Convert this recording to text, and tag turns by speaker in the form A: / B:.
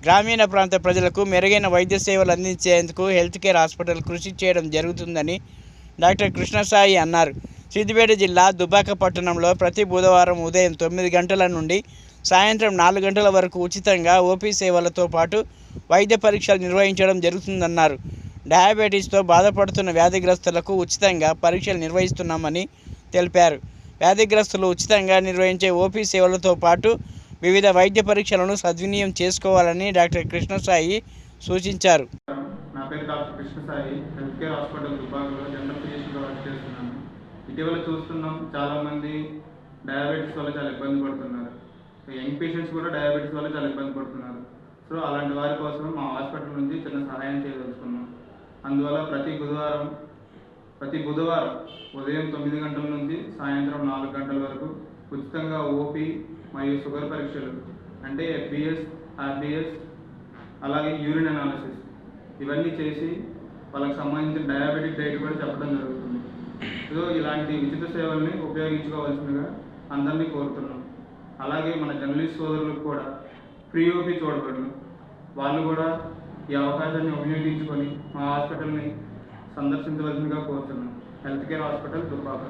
A: గ్రామీణ ప్రాంత ప్రజలకు మెరుగైన వైద్య సేవలు అందించేందుకు హెల్త్ కేర్ హాస్పిటల్ కృషి చేయడం జరుగుతుందని డాక్టర్ కృష్ణసాయి అన్నారు. సిద్దిపేట జిల్లా దుబ్బాక పట్టణంలో ప్రతి బుధవారం ఉదయం 9 గంటల నుండి సాయంత్రం 4 గంటల వరకు ఉచితంగా ఓపీ సేవలతో పాటు వైద్య పరీక్షలు నిర్వహించడం జరుగుతుందన్నారు. డయాబెటీస్తో బాధపడుతున్న వ్యాధిగ్రస్తులకు ఉచితంగా పరీక్షలు నిర్వహిస్తున్నామని తెలిపారు. వ్యాధిగ్రస్తులు ఉచితంగా నిర్వహించే ఓపీ సేవలతో పాటు వివిధ వైద్య పరీక్షలను సద్వినియోగం చేసుకోవాలని డాక్టర్ కృష్ణసాయి సూచించారు.
B: నా పేరు doctor Krishnasai, health care hospital దుబ్బాకలో జనరల్ ఫిజిషియన్గా వర్క్ చేస్తున్నాను. ఇటీవల చూస్తున్నాం, చాలామంది డయాబెటీస్ వల్ల చాలా ఇబ్బంది పడుతున్నారు. యంగ్ పేషెంట్స్ కూడా డయాబెటీస్ వల్ల చాలా ఇబ్బంది పడుతున్నారు. సో అలాంటి వారి కోసం మా హాస్పిటల్ నుంచి చిన్న సహాయం చేయదలుచుకున్నాం. అందువల్ల ప్రతి బుధవారం ఉదయం 9 గంటల నుంచి సాయంత్రం 4 గంటల వరకు ఉచితంగా ఓపీ మరియు షుగర్ పరీక్షలు అంటే FBS, RBS, అలాగే యూరిన్ అనాలిసిస్ ఇవన్నీ చేసి వాళ్ళకి సంబంధించిన డయాబెటిక్ డైట్ కూడా చెప్పడం జరుగుతుంది. సో ఇలాంటి ఉచిత సేవల్ని ఉపయోగించుకోవాల్సిందిగా అందరినీ కోరుతున్నాం. అలాగే మన జర్నలిస్ట్ సోదరులకు కూడా ఫ్రీ ఓపీ చూడబడును. వాళ్ళు కూడా ఈ అవకాశాన్ని వినియోగించుకొని మా హాస్పిటల్ని సందర్శించవలసిందిగా కోరుతున్నాం. Health care hospital Dubbaka.